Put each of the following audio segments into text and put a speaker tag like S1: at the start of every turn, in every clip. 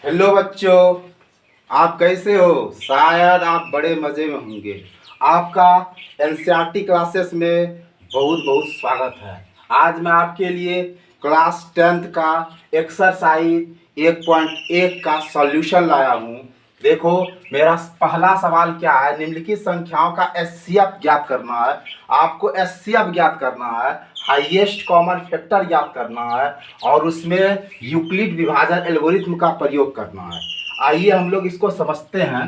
S1: Hello बच्चों, आप कैसे हो? शायद आप बड़े मज़े में होंगे। आपका एनसीईआरटी क्लासेस में बहुत बहुत स्वागत है। आज मैं आपके लिए क्लास 10th का एक्सरसाइज 1.1 का सॉल्यूशन लाया हूँ। देखो, मेरा पहला सवाल क्या है? निम्नलिखित संख्याओं का एचसीएफ ज्ञात करना है। आपको एचसीएफ ज्ञात करना है, हाईएस्ट कॉमन फैक्टर ज्ञात करना है और उसमें यूक्लिड विभाजन एल्गोरिथ्म का प्रयोग करना है। आइए हम लोग इसको समझते हैं।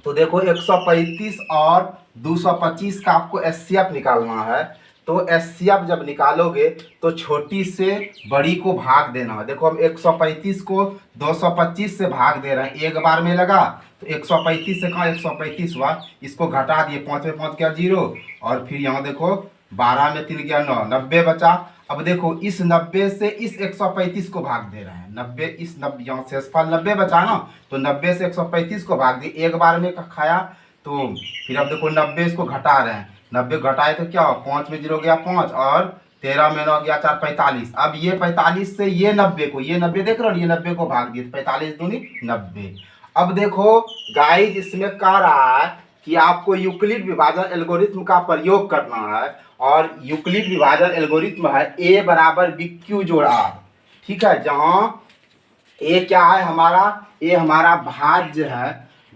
S1: तो देखो, 135 और 225 का आपको एचसीएफ निकालना है। तो एचसीएफ जब निकालोगे तो छोटी से बड़ी को भाग देना है। देखो, हम 135 को 225 से भाग दे रहे हैं, एक बार में लगा तो 135 से कहाँ 135 हुआ, इसको घटा दिए, 5 में 5 गया 0 और फिर यहाँ देखो 12 में 3 गया 9, 90 बचा। अब देखो, इस 90 से इस 135 को भाग दे रहे हैं, 90 इस 90 यहाँ शेषफल 90 बचा ना, तो 90 से 135 को भाग दिए, एक बार में खाया। तो फिर अब देखो 90 इसको घटा रहे हैं, 90 घटाए तो क्या हो, 5 में 0 गया 5 और 13 में 9 गया 4, 45। अब ये 45 से ये 90 को, ये 90 देख रहे हो, ये 90 को भाग दिए, 45 दूनी 90। अब देखो गाइस, इसमें कह रहा है कि आपको यूक्लिड विभाजन एल्गोरिथ्म का प्रयोग करना है और यूक्लिड विभाजन एल्गोरिथ्म है ए बराबर बी क्यू जोड़ आर। ठीक है, जहाँ ए क्या है हमारा, ए हमारा भाज्य है,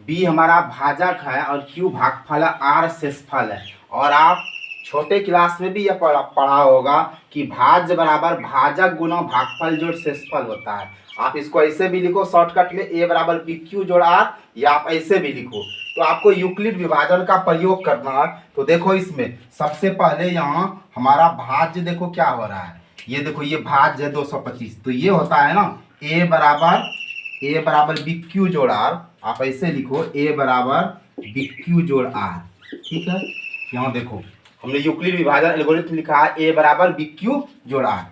S1: बी हमारा भाजक है और क्यू भागफल है, आर शेषफल है। और आप छोटे क्लास में भी यह पढ़ा होगा कि भाज्य बराबर भाजक गुना भागफल जोड़ शेषफल होता है। आप इसको ऐसे भी लिखो शॉर्टकट में, ए बराबर बी क्यू जोड़ आर, या आप ऐसे भी लिखो। तो आपको यूक्लिड विभाजन का प्रयोग करना है। तो देखो, इसमें सबसे पहले यहाँ हमारा भाज्य देखो क्या हो रहा है, ये देखो ये भाज्य है 225, तो ये होता है ना ए बराबर बी क्यू जोड़ आर। आप ऐसे लिखो ए बराबर बी क्यू जोड़ आर। ठीक है, यहाँ देखो हमने यूक्लिड विभाजन एल्गोरिथ्म लिखा है ए बराबर बी क्यू जोड़ आर।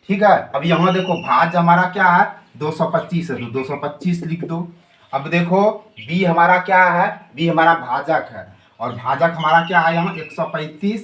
S1: ठीक है, अब यहाँ देखो भाज्य हमारा क्या है 225 है, तो 225 लिख दो। अब देखो बी हमारा क्या है, बी हमारा भाजक है और भाजक हमारा क्या है, यहाँ 135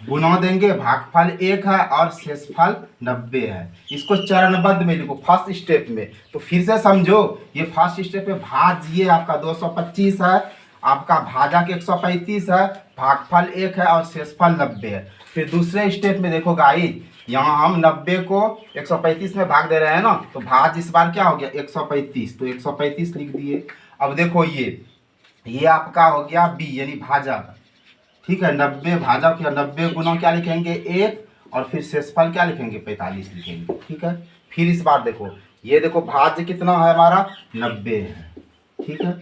S1: गुना देंगे, भागफल 1 है और शेषफल 90 है। इसको चरणबद्ध में लिखो फर्स्ट स्टेप में। तो फिर से समझो, ये फर्स्ट स्टेप में भाज्य आपका 225 है, आपका भाजक 135 है, भागफल 1 है और शेषफल 90 है। फिर दूसरे स्टेप में देखो गाइस, यहाँ हम 90 को 135 में भाग दे रहे हैं ना, तो भाज्य इस बार क्या हो गया 135, तो 135 लिख दिए। अब देखो ये आपका हो गया बी यानी भाजक। ठीक है, 90 भाजक या 90 गुना क्या लिखेंगे 1 और फिर शेषफल क्या लिखेंगे 45 लिखेंगे। ठीक है, फिर इस बार देखो, ये देखो भाज्य कितना है हमारा 90 है। ठीक है,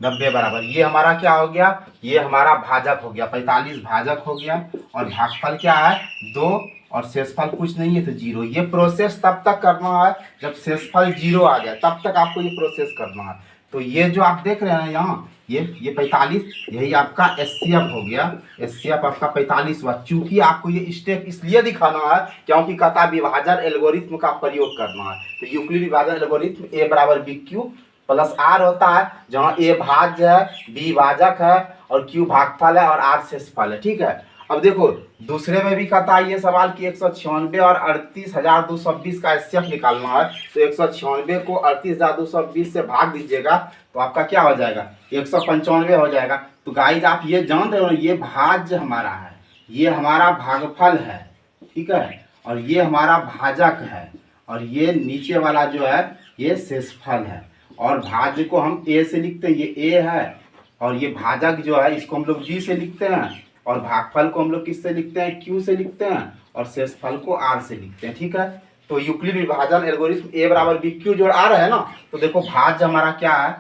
S1: 90 बराबर ये हमारा क्या हो गया, ये हमारा भाजक हो गया 45, भाजक हो गया और भागफल क्या है 2 और शेषफल कुछ नहीं है तो 0। ये प्रोसेस तब तक करना है जब शेषफल 0 आ जाए, तब तक आपको ये प्रोसेस करना है। तो ये जो आप देख रहे हैं यहाँ, ये 45, यही आपका एचसीएफ हो गया। एचसीएफ आपका 45 हुआ। चूंकि आपको ये स्टेप इसलिए दिखाना है क्योंकि कहता है विभाजन एल्गोरिथ्म का प्रयोग करना है। तो यूक्लिड विभाजन एल्गोरिथ्म ए बराबर बी क्यू प्लस आर होता है, जहाँ ए भाज्य है, बी भाजक है और क्यू भागफल है और आर शेषफल है। ठीक है, अब देखो दूसरे में भी कहता है ये सवाल कि 196 और 38,220 का एचसीएफ निकालना है। तो 196 को 38,220 से भाग दीजिएगा तो आपका क्या हो जाएगा 195 हो जाएगा। तो गाइज आप ये जान रहे हो, ये भाज्य हमारा है, ये हमारा भागफल है। ठीक है, और ये हमारा भाजक है और ये नीचे वाला जो है ये शेषफल है। और भाज्य को हम ए से लिखते हैं, ये ए है, और ये भाजक जो है इसको हम लोग जी से लिखते हैं, और भागफल को हम लोग किससे लिखते हैं क्यू से लिखते हैं, और शेषफल को आर से लिखते हैं। ठीक है, तो यूक्लिड विभाजन एल्गोरिथ्म ए बराबर बी क्यू जोड़ आर है ना, तो देखो भाज्य हमारा क्या है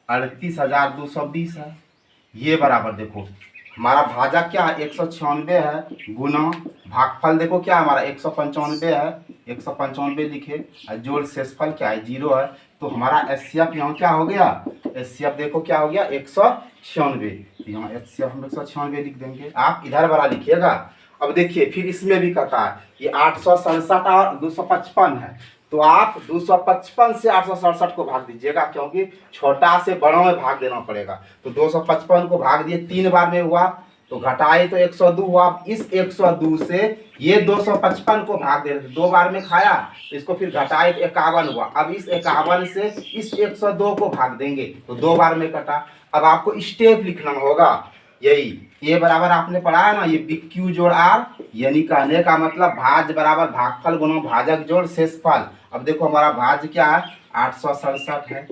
S1: 38,220 है। ये बराबर देखो हमारा भाजक क्या है 196 है, गुना भागफल देखो क्या हमारा 195 है, 195 लिखे और जोड़ शेषफल क्या है 0 है। तो हमारा एचसीएफ यहाँ क्या हो गया, एचसीएफ देखो क्या हो गया 196। यहाँ एचसीएफ हम 196 लिख देंगे, आप इधर वाला लिखिएगा। अब देखिए फिर इसमें भी कहता है ये 867 और 255 है, तो आप 255 से 867 को भाग दीजिएगा क्योंकि छोटा से बड़ों में भाग देना पड़ेगा। तो 255 को भाग दिए 3 बार में हुआ तो घटाए तो 102 हुआ। अब इस 102 से ये 255 को भाग दे, 2 बार में खाया तो इसको फिर घटाए तो 51 हुआ। अब इस 51 से इस 102 को भाग देंगे तो 2 बार में कटा। अब आपको स्टेप लिखना होगा, यही ये बराबर आपने पढ़ा है ना, ये बी क्यू जोड़ आर, यानी कहने का मतलब भाज्य बराबर भागफल गुणा भाजक जोड़ शेषफल। अब देखो हमारा भाज्य क्या है, 867 है।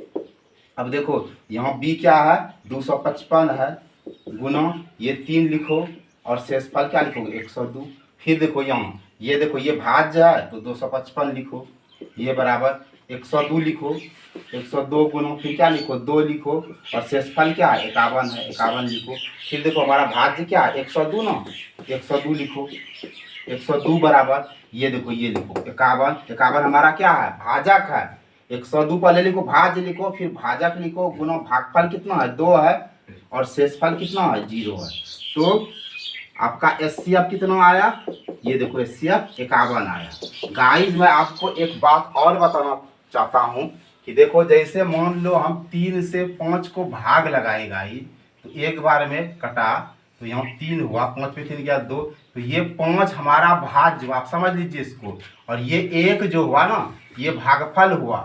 S1: अब देखो यहाँ बी क्या है, 255 है, गुना ये 3 लिखो और शेषफल क्या लिखोगे 102। फिर देखो यहाँ ये देखो ये भाज्य है तो 255 लिखो, ये बराबर 102 लिखो, 102 गुना फिर क्या लिखो 2 लिखो और शेषफल क्या है 51 है, 51 लिखो। फिर देखो हमारा भाज्य क्या है 102 ना, 102 लिखो, 102 बराबर ये देखो ये लिखो 51, 51 हमारा क्या है भाजक है। 102 पहले लिखो भाज्य लिखो, फिर भाजक लिखो, गुना भागफल कितना है 2 है और शेषफल कितना है 0 है। तो आपका एचसीएफ कितना आया, ये देखो एचसीएफ 51 आया। गाइस मैं आपको एक बात और बताना चाहता हूँ कि देखो जैसे मान लो हम 3 से 5 को भाग लगाए गाइस, तो 1 बार में कटा तो यहाँ 3 हुआ, 5 पे 3 गया 2, तो ये 5 हमारा भाज्य हुआ, आप समझ लीजिए इसको। और ये 1 जो हुआ ना ये भागफल हुआ,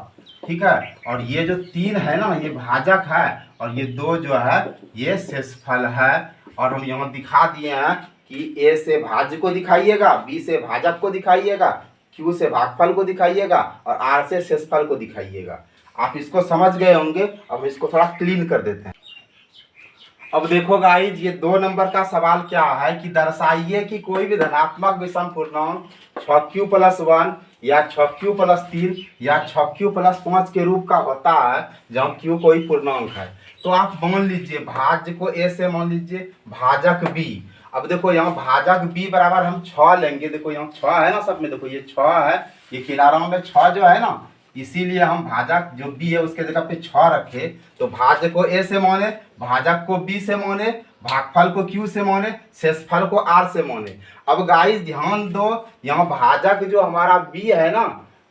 S1: ठीक है। और ये जो 3 है ना ये भाजक है और ये 2 जो है ये शेषफल है। और हम यहाँ दिखा दिए हैं कि ए से भाज्य को दिखाइएगा, बी से भाजक को दिखाइएगा, क्यू से भागफल को दिखाइएगा और आर से शेषफल को दिखाइएगा। आप इसको समझ गए होंगे। अब इसको थोड़ा क्लीन कर देते हैं। अब देखो गाइज ये 2 नंबर का सवाल क्या है कि दर्शाइए कि कोई भी धनात्मक विषम पूर्णांक 6q+1 या 6q+3 या 6q+5 के रूप का होता है जहाँ q कोई पूर्णांक है। तो आप मान लीजिए भाज्य को a से मान लीजिए भाजक b। अब देखो यहाँ भाजक b बराबर हम 6 लेंगे, देखो यहाँ 6 है ना सब में, देखो ये 6 है, ये किनारों में 6 जो है ना, इसीलिए हम भाजक जो b है उसके जगह पे 6 रखे। तो भाज्य को a से माने, भाजक को b से माने, भागफल को q से माने, शेषफल को r से माने। अब गाइस ध्यान दो, यहाँ भाजक जो हमारा b है ना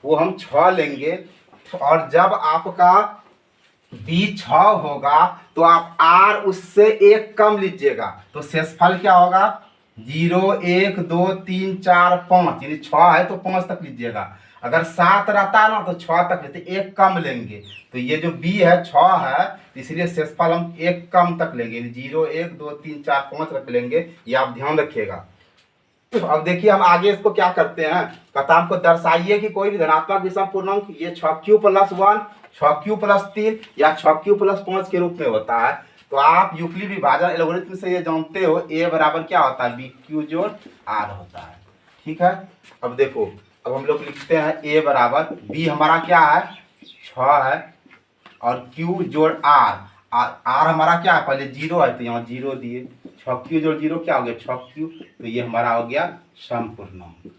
S1: वो हम 6 लेंगे और जब आपका b 6 होगा तो आप r उससे 1 कम लीजिएगा तो शेषफल क्या होगा 0 1 2 3 4 5, यानी 6 है तो 5 तक लीजिएगा। अगर 7 रहता ना तो 6 तक लेते, 1 कम लेंगे। तो ये जो b है 6 है इसलिए शेषफल हम 1 कम तक लेंगे, 0 1 2 3 4 5 रख लेंगे, ये आप ध्यान रखिएगा। अब देखिए हम आगे इसको क्या करते हैं, कहता हमको दर्शाइए कि कोई भी धनात्मक विषम पूर्णांक ये 6q+1 6q+3 या 6q+5 के रूप में होता है। तो आप यूक्लिड विभाजन एल्गोरिथम से ये जानते हो a बराबर क्या होता है बी क्यू जोड़ आर होता है, ठीक है। अब देखो अब हम लोग लिखते हैं a बराबर b हमारा क्या है 6 है और q जोड़ r, r हमारा क्या है पहले 0 है तो यहाँ 0 दिए, 6q जोड़ 0 क्या हो गया 6q, तो ये हमारा हो गया समपूर्णांक,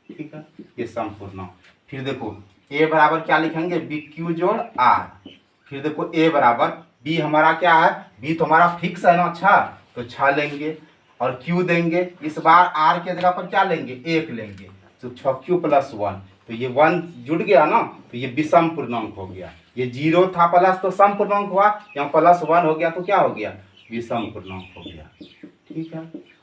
S1: ठीक है, ये समपूर्णांक। फिर देखो a बराबर क्या लिखेंगे बी क्यू जोड़ r। फिर देखो a बराबर b हमारा क्या है, b तो हमारा फिक्स है ना 6, तो 6 लेंगे और q देंगे, इस बार r के जगह पर क्या लेंगे 1 लेंगे, तो 6q+1, तो ये 1 जुड़ गया ना तो ये विषम पूर्णांक हो गया। ये 0 था प्लस तो सम पूर्णांक हुआ, यहाँ +1 हो गया तो क्या हो गया विषम पूर्णांक हो गया, ठीक है।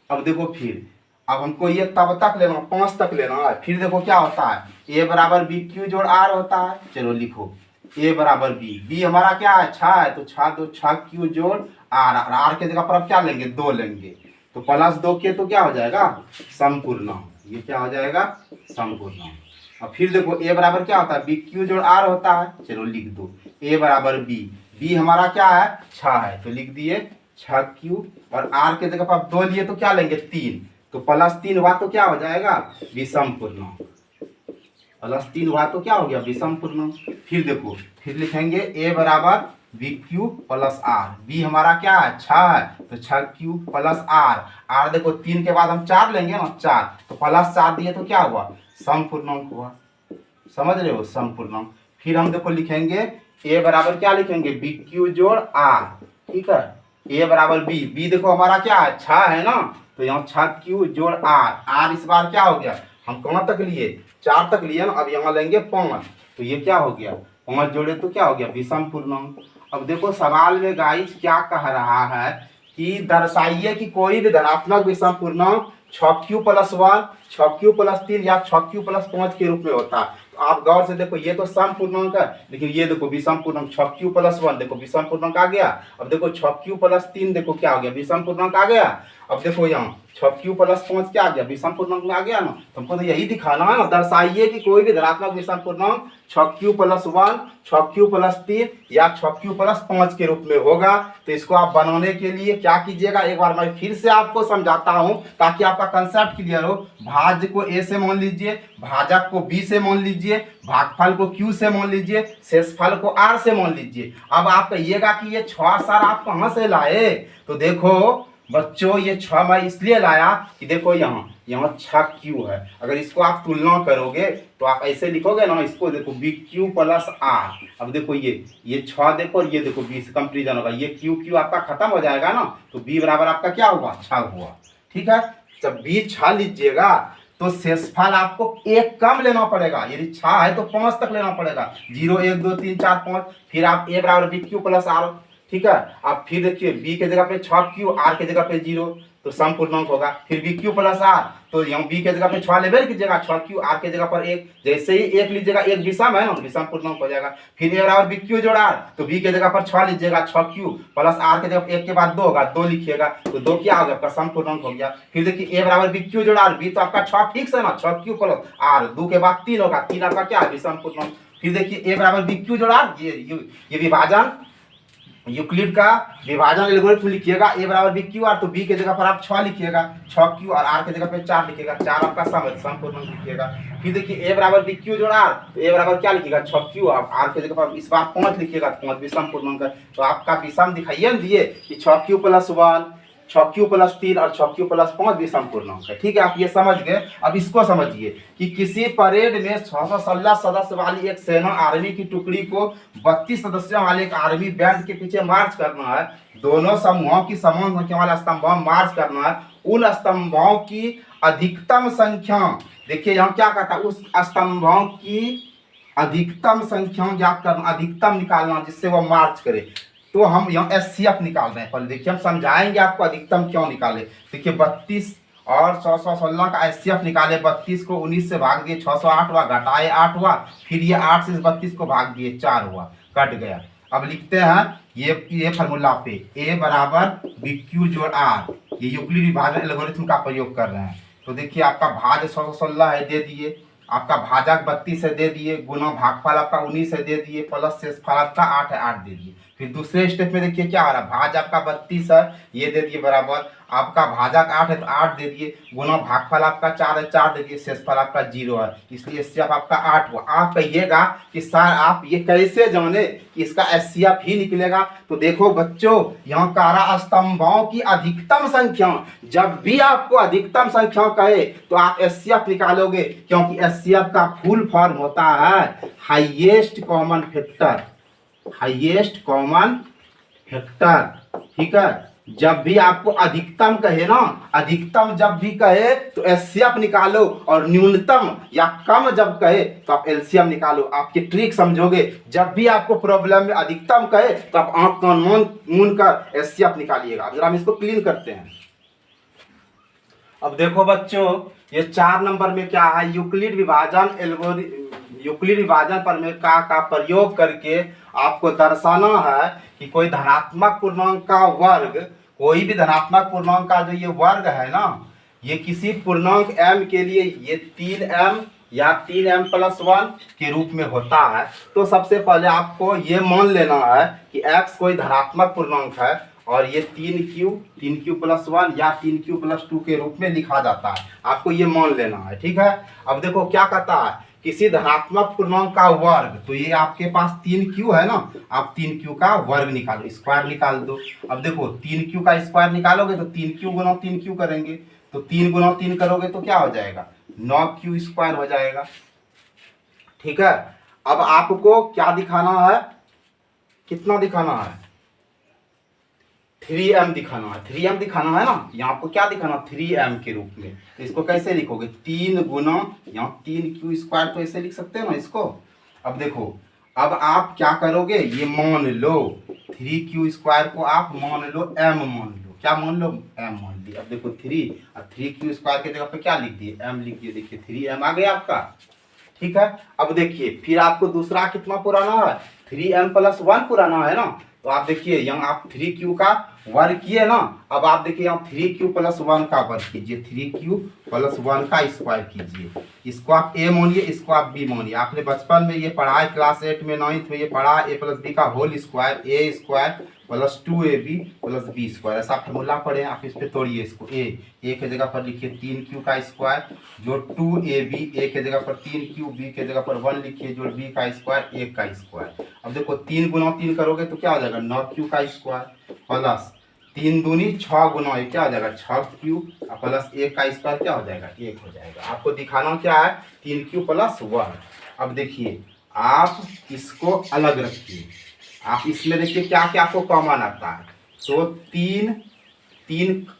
S1: अब देखो फिर अब हमको ये तब तक लेना 5 तक लेना है। फिर देखो क्या होता है a बराबर बी क्यू जोड़ r होता है, चलो लिखो a बराबर b हमारा क्या है 6 है तो 6 2 6q जोड़ r के जगह पर अब क्या लेंगे 2 लेंगे, तो +2 के तो क्या हो जाएगा समपूर्णांक, ये क्या हो जाएगा समपूर्णांक। अब फिर देखो a बराबर क्या होता है बी क्यू जोड़ r होता है, चलो लिख दो a बराबर b हमारा क्या है 6 है तो लिख दिए 6q और r के जगह पर आप 2 लिए तो क्या लेंगे 3, तो +3 हुआ तो क्या हो जाएगा विषम पूर्णांक, +3 हुआ तो क्या हो गया विषम पूर्णांक। फिर देखो फिर लिखेंगे a बराबर B Q plus R, B हमारा क्या है 6 है तो 6q प्लस r देखो 3 के बाद हम 4 लेंगे ना 4, तो +4 दिए तो क्या हुआ समपूर्णांक हुआ, समझ रहे हो समपूर्णांक। फिर हम देखो लिखेंगे a बराबर क्या लिखेंगे बी क्यू जोड़ r, ठीक है, a बराबर b देखो हमारा क्या है 6 है ना तो यहाँ 6q जोड़ r इस बार क्या हो गया हम कहाँ तक लिए 4 तक लिए ना, अब यहाँ लेंगे 5, तो ये क्या हो गया 5 जोड़े तो क्या हो गया विषम पूर्णांक। अब देखो सवाल में गाइस क्या कह रहा है कि दर्शाइए कि कोई भी धनात्मक विषम पूर्णांक 6q+1, 6q+3 या 6q+5 के रूप में होता है। तो आप गौर से देखो, ये तो सम पूर्णांक है, लेकिन ये देखो विषम पूर्णांक 6q+1 देखो विषम पूर्णांक आ गया। अब देखो 6q+3 देखो क्या हो गया, विषम पूर्णांक आ गया। अब देखो यहाँ 6q+5 क्या आ गया, विषम पूर्णांक में आ गया ना। तुमको तो यही दिखाना है ना, दर्शाइए कि कोई भी धनात्मक विषम पूर्णांक 6q+1, 6q+3 या 6q+5 के रूप में होगा। तो इसको आप बनाने के लिए क्या कीजिएगा, एक बार मैं फिर से आपको समझाता हूं ताकि आपका कंसेप्ट क्लियर हो। भाज्य को ए से मान लीजिए, भाजक को बी से मान लीजिए, भागफल को क्यू से मान लीजिए, शेषफल को आर से मान लीजिए। अब आप कहिएगा कि ये 6 सर आप कहां से लाए। तो देखो बच्चों, ये 6 मैं इसलिए लाया कि देखो यहाँ 6q है। अगर इसको आप तुलना करोगे तो आप ऐसे लिखोगे ना, इसको देखो bq+r। अब देखो ये 6 देखो और ये देखो b से कंपेरिजन होगा, ये q आपका खत्म हो जाएगा ना, तो b बराबर आपका क्या हुआ, 6 हुआ। ठीक है, जब b 6 लीजिएगा तो शेषफल आपको एक कम लेना पड़ेगा। यदि 6 है तो 5 तक लेना पड़ेगा, 0 1 2 3 4 5। फिर आप a बराबर bq+r। ठीक है, आप फिर देखिए b के जगह पे 6q, r के जगह पे 0, तो सम पूर्णांक होगा। फिर bq+r, तो यहाँ b के जगह पे 6 लेबल कीजिएगा, 6q, r के जगह पर 1। जैसे ही 1 लीजिएगा, 1 विषम है ना, विषम पूर्णांक हो जाएगा। फिर a बराबर bq जोड़ r, तो b के जगह पर 6 लीजिएगा, 6q प्लस r के जगह 1 के बाद 2 होगा, 2 लिखिएगा, तो 2 क्या हो गया, आपका सम पूर्णांक हो गया। फिर देखिए a बराबर bq जोड़ r, b तो आपका 6 फिक्स है ना, 6q प्लस r, 2 के बाद 3 होगा, 3 आपका क्या है, विषम पूर्णांक। फिर देखिए a बराबर bq जोड़ r, ये विभाजन यूक्लिड का विभाजन एल्गोरिथम लिखिएगा, a बराबर bq r, तो b के जगह पर आप 6 लिखिएगा, 6q और r के जगह पे 4 लिखिएगा, 4 आपका सम पूर्णांक लिखिएगा। फिर देखिए a बराबर bq जोड़ r, तो a बराबर क्या लिखिएगा, 6q और r के जगह पर इस बार 5 लिखिएगा, 5 विषम पूर्णांक है। तो आपका विषम दिखाइए न दिए कि 6q+1, 6q+3 और 6q+5 विषम पूर्णांक है। ठीक है, आप ये समझ गए। अब इसको समझिए कि किसी परेड में 616 सदस्य वाली एक सेना आर्मी की टुकड़ी को 32 सदस्यों वाले एक आर्मी बैंड के पीछे मार्च करना है। दोनों समूहों की समान संख्या वाले स्तंभों में मार्च करना है। उन स्तंभों की अधिकतम संख्या, देखिए यहाँ क्या कहता है, उस स्तंभों की अधिकतम संख्या ज्ञात करना, अधिकतम निकालना जिससे वो मार्च करे। तो हम यहाँ एचसीएफ निकाल रहे हैं। पहले देखिए हम समझाएंगे आपको अधिकतम क्यों निकाले। देखिए 32 और 616 का एचसीएफ निकाले, 32 को 19 से भाग दिए 608 हुआ, घटाए 8 हुआ, फिर ये 8 से 32 को भाग दिए 4 हुआ, कट गया। अब लिखते हैं ये फार्मूला पे a बराबर bq जोड़ r, ये यूक्लिड विभाजन एल्गोरिथम का प्रयोग कर रहे हैं। तो देखिए आपका भाज्य 616 है दे दिए, आपका भाजक 32 है दे दिए, गुना भागफल आपका 19 है दे दिए, प्लस शेषफल आपका 8 है 8 दे दिए। फिर दूसरे स्टेप में देखिए क्या आ रहा है, भाज आपका 32 है ये दे दिए बराबर, आपका भाजक 8 है तो 8 दे दिए, गुना भागफल आपका 4 है 4 दे दिए, शेषफल आपका 0 है, इसलिए एचसीएफ आपका 8 हुआ। आप कहिएगा कि सर आप ये कैसे जाने कि इसका एचसीएफ ही निकलेगा। तो देखो बच्चों, यहाँ कारा स्तंभों की अधिकतम संख्या, जब भी आपको अधिकतम संख्या कहे तो आप एचसीएफ निकालोगे, क्योंकि एचसीएफ का फुल फॉर्म होता है highest common factor, highest common factor. ठीक है, जब भी आपको अधिकतम कहे ना, अधिकतम जब भी कहे तो एचसीएफ निकालो, और न्यूनतम या कम जब कहे तो आप एलसीएम निकालो। आपकी ट्रिक समझोगे, जब भी आपको प्रॉब्लम में अधिकतम कहे तो आप आंख कान मूंद कर एचसीएफ निकालिएगा। अगर हम इसको क्लीन करते हैं, अब देखो बच्चों, ये 4 नंबर में क्या है, यूक्लिड विभाजन एल्गोरिथम, यूक्लिड विभाजन पर में का प्रयोग करके आपको दर्शाना है कि कोई धनात्मक पूर्णांक का वर्ग, कोई भी धनात्मक पूर्णांक का जो ये वर्ग है ना, ये किसी पूर्णांक m के लिए ये 3m या 3m+1 के रूप में होता है। तो सबसे पहले आपको ये मान लेना है कि x कोई धनात्मक पूर्णांक है और ये 3q+1 या 3q+2 के रूप में लिखा जाता है। आपको ये मान लेना है। ठीक है, अब देखो क्या कहता है, किसी धनात्मक पूर्णांक का वर्ग, तो ये आपके पास 3q है ना, आप 3q का वर्ग निकालो, स्क्वायर निकाल दो। अब देखो 3q का स्क्वायर निकालोगे तो 3q गुना 3q करेंगे, तो 3 गुना 3 करोगे तो क्या हो जाएगा, 9q स्क्वायर हो जाएगा। ठीक है, अब आपको क्या दिखाना है, कितना दिखाना है, 3m दिखाना है, 3m दिखाना है ना। यहाँ आपको क्या दिखाना, 3m के रूप में। तो इसको कैसे लिखोगे, 3 गुना यहाँ 3q स्क्वायर, तो ऐसे लिख सकते हो ना इसको। अब देखो, अब आप क्या करोगे, ये मान लो 3q स्क्वायर को आप मान लो m मान लो, क्या मान लो, m मान लिया। अब देखो 3 और 3q² के जगह पे क्या लिख दिए, m लिख दिए। देखिए 3m आ गया आपका। ठीक है, अब देखिए फिर आपको दूसरा कितना पुराना है, 3m+1 पुराना है ना। तो आप देखिए यहाँ आप 3q का वर्ग किए ना, अब आप देखिए यहाँ 3q+1 का वर्ग कीजिए, 3q+1 का स्क्वायर कीजिए। इसको आप a मानिए, इसको आप b मानिए। आपने बचपन में ये पढ़ा है, क्लास 8 में 9th में ये पढ़ा, a+b का whole square, a² + 2ab + b²। ऐसा फॉर्मूला पढ़े, आप इस पे तोड़िए इसको। a के जगह पर लिखिए 3q का स्क्वायर जो 2ab, a के जगह पर 3q, b के जगह पर 1 लिखिए जो b का स्क्वायर, 1 का स्क्वायर। अब देखो 3 गुना 3 करोगे तो क्या हो जाएगा, 9q का स्क्वायर प्लस 3 दूनी 6 गुना क्या हो जाएगा, 6q प्लस 1 का स्क्वायर क्या हो जाएगा, 1 हो जाएगा। आपको दिखाना क्या है, 3q+1। अब देखिए आप इसको अलग रखिए, आप इसमें देखिए क्या क्या आपको कॉमन आता है। तो 3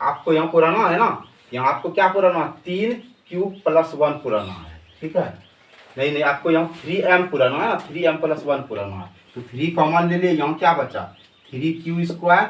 S1: आपको यहाँ पुराना है ना, यहाँ आपको क्या पुराना है, 3q+1 पुराना है। ठीक है, नहीं आपको यहाँ 3m पुराना है, 3m+1 पुराना है। तो 3 कॉमन ले लिए, यहाँ क्या बचा 3q²,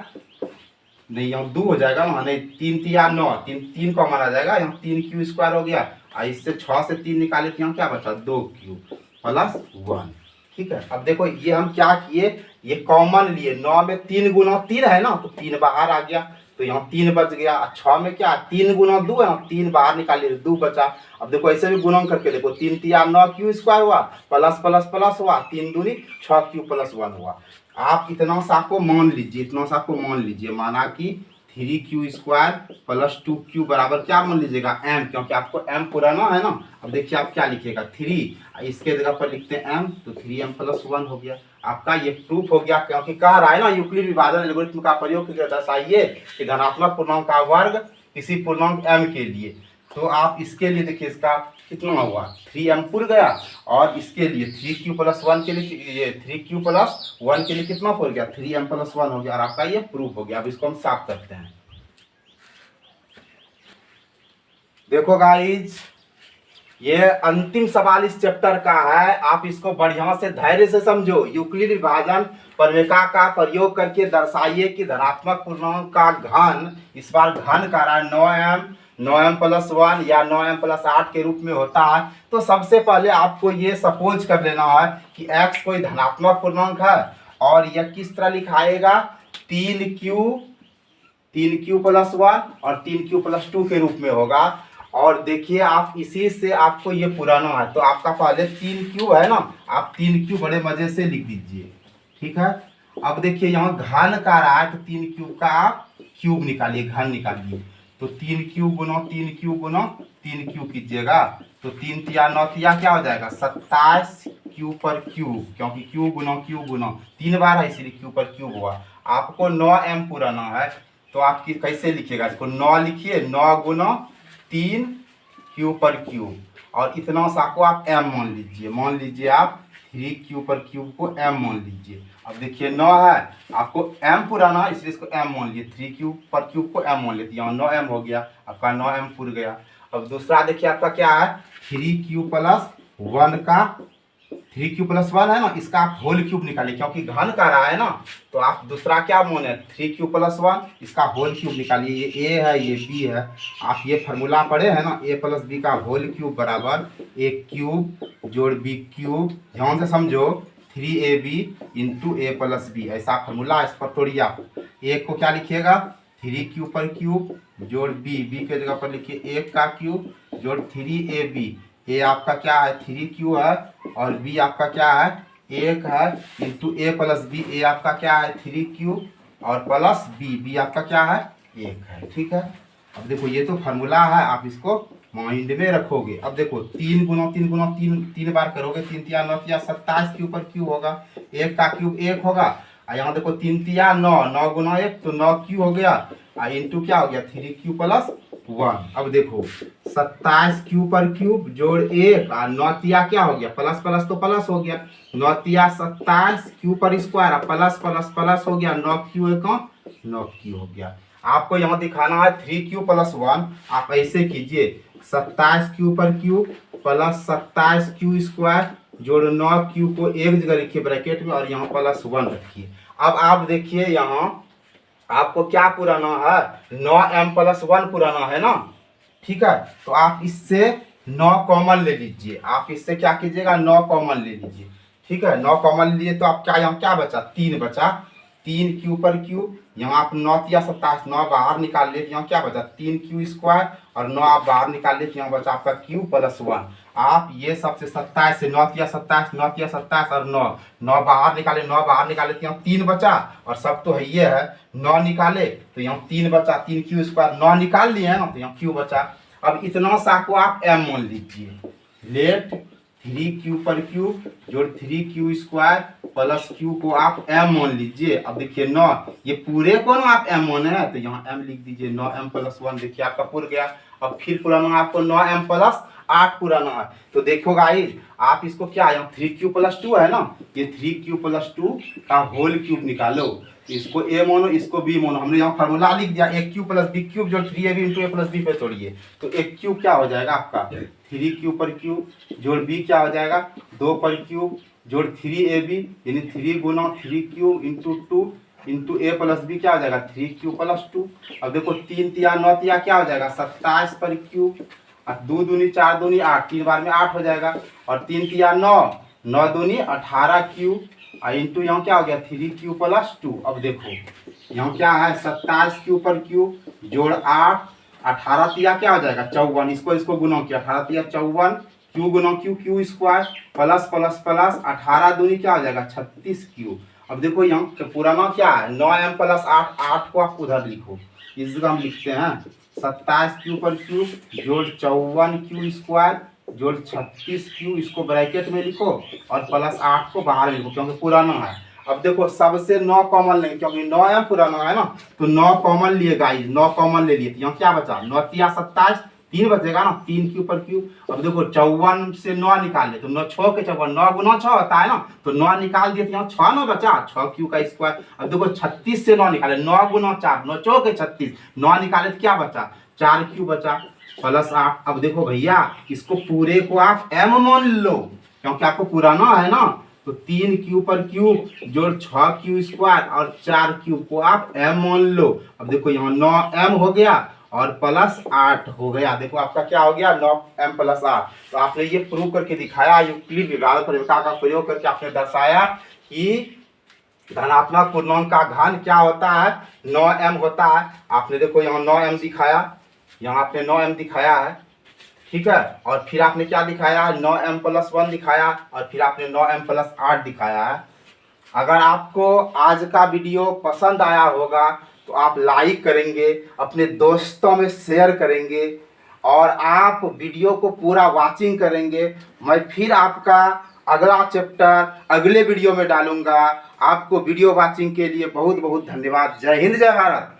S1: नहीं यहाँ 2 हो जाएगा ना, नहीं 3 3 9, 3 कॉमन आ जाएगा, यहाँ 3q² हो गया। और इससे 6 से 3 निकाले तो यहाँ क्या बचा, 2q+1। ठीक है, अब देखो ये हम क्या किए, ये कॉमन लिए, 9 में 3 गुना 3 है ना, तो 3 बाहर आ गया, तो यहाँ 3 बच गया। 6 में क्या 3 गुना 2 है, 3 बाहर निकालिए 2 बचा। अब देखो ऐसे भी गुणन करके देखो, 3 3 9q² हुआ, प्लस प्लस प्लस हुआ, 3 दूनी 6q+1 हुआ। आप इतना सा को मान लीजिए, इतना सा को मान लीजिए, माना कि 3q² + 2q बराबर क्या मान लीजिएगा, m, क्योंकि आपको m पुराना है ना। अब देखिए आप क्या लिखिएगा, 3 इसके जगह पर लिखते हैं m, तो 3m+1 हो गया। आपका ये प्रूफ हो गया, क्योंकि कह रहा है ना यूक्लिड विभाजन एल्गोरिथम का प्रयोग करके दर्शाइए कि धनात्मक पूर्णांक का वर्ग किसी पूर्णांक m के लिए। तो आप इसके लिए देखिए इसका कितना हुआ, 3m पुर गया, और इसके लिए 3q+1 के लिए, ये 3q+1 के लिए कितना पुर गया, 3m+1 हो गया, और आपका ये प्रूफ हो गया। अब इसको हम साफ करते हैं। देखो गाइज, ये अंतिम सवाल इस चैप्टर का है, आप इसको बढ़िया से धैर्य से समझो। यूक्लिड विभाजन प्रमेय का प्रयोग करके दर्शाइए कि धनात्मक पूर्णांक का घन, इस बार घन का रहा है 9m+1 या 9m+8 के रूप में होता है। तो सबसे पहले आपको ये सपोज कर लेना है कि x कोई धनात्मक पूर्णांक है, और यह किस तरह लिखाएगा, 3q+1 और 3q+2 के रूप में होगा। और देखिए आप इसी से आपको ये पुराना है, तो आपका पहले 3q है ना, आप 3q बड़े मजे से लिख दीजिए। ठीक है, अब देखिए यहाँ घन का रहा है, तो 3q का आप क्यूब निकालिए, घन निकालिए। तो 3q गुना 3q गुना 3q कीजिएगा, तो 3 3 9 क्या हो जाएगा, 27q/क्यूब, क्योंकि q गुना 3 बार है इसलिए q/क्यूब हुआ। आपको 9m पुराना है, तो आप कैसे लिखिएगा इसको, 9 लिखिए, 9 गुना 3 q/क्यूब, और इतना सा को आप m मान लीजिए आप 3q/क्यूब को m मान लीजिए। अब देखिए 9 है, आपको m पुराना है इसलिए इसको m मान लीजिए, 3q/क्यूब को m मान लेते, यहाँ 9m हो गया, आपका 9m पुर गया। अब दूसरा देखिए आपका क्या है, 3q+1 का 3q+1 है ना, इसका आप होल क्यूब निकालिए, क्योंकि घन का रहा है ना, तो आप दूसरा क्या माने 3q+1, इसका होल क्यूब निकालिए। ये a है, ये b है, आप ये फार्मूला पढ़े हैं ना, a + b का होल क्यूब बराबर a क्यूब जोड़ b क्यूब, ध्यान से समझो, 3ab × a + b, ऐसा फार्मूला। इस पर तोड़िए आप, a को क्या लिखिएगा, 3q/क्यूब जोड़ b, b के जगह पर लिखिए 1 का क्यूब जोड़ 3ab। a आपका क्या है 3q है, और b आपका क्या है 1 है, × a + b, a आपका क्या है 3q और प्लस b आपका क्या है 1 है। ठीक है, अब देखो ये तो फार्मूला है, आप इसको माइंड में रखोगे। अब देखो 3 गुना 3 गुना 3 बार करोगे, 3 3 9 27q/क्यूब होगा, 1 का क्यूब 1 होगा, और यहाँ देखो 3 3 9, 9 गुना 1 तो 9q हो गया, और इंटू क्या हो गया 3q+1। अब देखो 27q/क्यूब जोड़ 1, और 9 क्या हो गया, प्लस प्लस तो प्लस हो गया, 9 27q² प्लस प्लस प्लस हो गया, 9q हो गया। आपको यहाँ दिखाना है 3q+1, आप ऐसे कीजिए 27q/क्यूब प्लस 27q² जोड़ 9q को एक जगह लिखिए ब्रैकेट में, और यहाँ +1 रखिए। अब आप देखिए यहाँ आपको क्या पुराना है, 9m+1 पुराना है ना। ठीक है, तो आप इससे 9 कॉमन ले लीजिए। आप इससे क्या कीजिएगा, 9 कॉमन ले लीजिए। ठीक है, 9 कॉमन लिए तो आप क्या, यहाँ क्या बचा, 3 बचा। 3 क्यू पर क्यू, यहाँ आप 9 या 27, 9 बाहर निकाल लिए तो यहाँ क्या बचा, 3q²। और 9 आप बाहर निकाल लिए तो यहाँ बचा आपका q+1। आप ये सबसे 27 से 9 या 27, 9 या 27 और 9, 9 बाहर निकाले, 9 बाहर निकाले तो यहाँ 3 बचा। और सब तो है ये है, 9 निकाले तो यहाँ 3 बचा, 3q²। 9 निकाल लिए हैं ना तो यहाँ q बचा। अब इतना सा को आप m मान लीजिए। लेट 3q पर q जोड़ 3q² प्लस q को आप m मान लीजिए। अब देखिए 9, ये पूरे को ना आप m माने हैं तो यहाँ m लिख दीजिए। 9m+1 देखिए आपका पूरा गया। अब फिर पुराना आपको 9m+8 पुराना है। तो देखो गाइस, आप इसको क्या, यहाँ 3q+2 है ना, ये 3q+2 का होल क्यूब निकालो। इसको a मानो, इसको b मानो। हमने यहाँ फार्मूला लिख दिया, a³ + b³ जोड़ 3ab × a + b पे तोड़िए तो a³ क्या हो जाएगा आपका, 3q पर q जोड़ b क्या हो जाएगा, 2 पर q जोड़ 3ab, यानी 3 × 3q × 2 × a + b क्या हो जाएगा, 3q+2। अब देखो 3 × 9 क्या हो जाएगा, 27 पर q, 2 दूनी 4 दूनी 8, 3 बार में 8 हो जाएगा। और 3 × 9, 9 दूनी 18q, इंटू यहाँ क्या हो गया, 3q+2। अब देखो यहाँ क्या है, 27q पर q जोड़ 8, 18 तिया क्या हो जाएगा, 54। इसको गुना किया, 18 तिया 54, q गुना q, q² plus plus plus 18 दूनी क्या हो जाएगा, 36q। अब देखो यहाँ पुराना क्या है, 9m+8, 8 को आप उधर लिखो, इसको हम लिखते हैं 27q पर q जोड़ 54q² जोड़ 36q, इसको ब्रैकेट में लिखो और प्लस 8 को बाहर लिखो क्योंकि पुराना है। अब देखो सबसे 9 कॉमन लेंगे क्योंकि 9m पुराना है ना, तो 9 कॉमन लिए गाइस, 9 कॉमन ले लिए तो यहाँ क्या बचा, 9 × 27, 3 बचेगा ना, 3q पर q। अब देखो 54 से 9 निकाल ले तो 9 6 के 54, 9 × 6 होता है ना, तो 9 निकाल दिए तो यहाँ 6 ना बचा, 6q²। अब देखो 36 से 9 निकाले, 9 × 4, 9 4 के 36, 9 निकाले तो क्या बचा, 4q बचा प्लस 8। अब देखो भैया इसको पूरे को आप m मान लो क्योंकि आपको पुराना है ना, तो 3q पर q जोड़ 6q² और 4q को आप m मान लो। अब देखो यहाँ 9m हो गया और प्लस 8 हो गया। देखो आपका क्या हो गया, 9m+8। तो आपने ये प्रूव करके दिखाया, यूक्लिड विभाजक प्रमेय का प्रयोग करके आपने दर्शाया कि धनात्मक पूर्णांक का घन क्या होता है, 9m होता है। आपने देखो यहाँ 9m दिखाया, यहाँ आपने 9m दिखाया है। ठीक है, और फिर आपने क्या दिखाया, 9m+1 दिखाया और फिर आपने 9m+8 दिखाया है। अगर आपको आज का वीडियो पसंद आया होगा तो आप लाइक करेंगे, अपने दोस्तों में शेयर करेंगे और आप वीडियो को पूरा वॉचिंग करेंगे। मैं फिर आपका अगला चैप्टर अगले वीडियो में डालूंगा। आपको वीडियो वॉचिंग के लिए बहुत बहुत धन्यवाद। जय हिंद, जय भारत।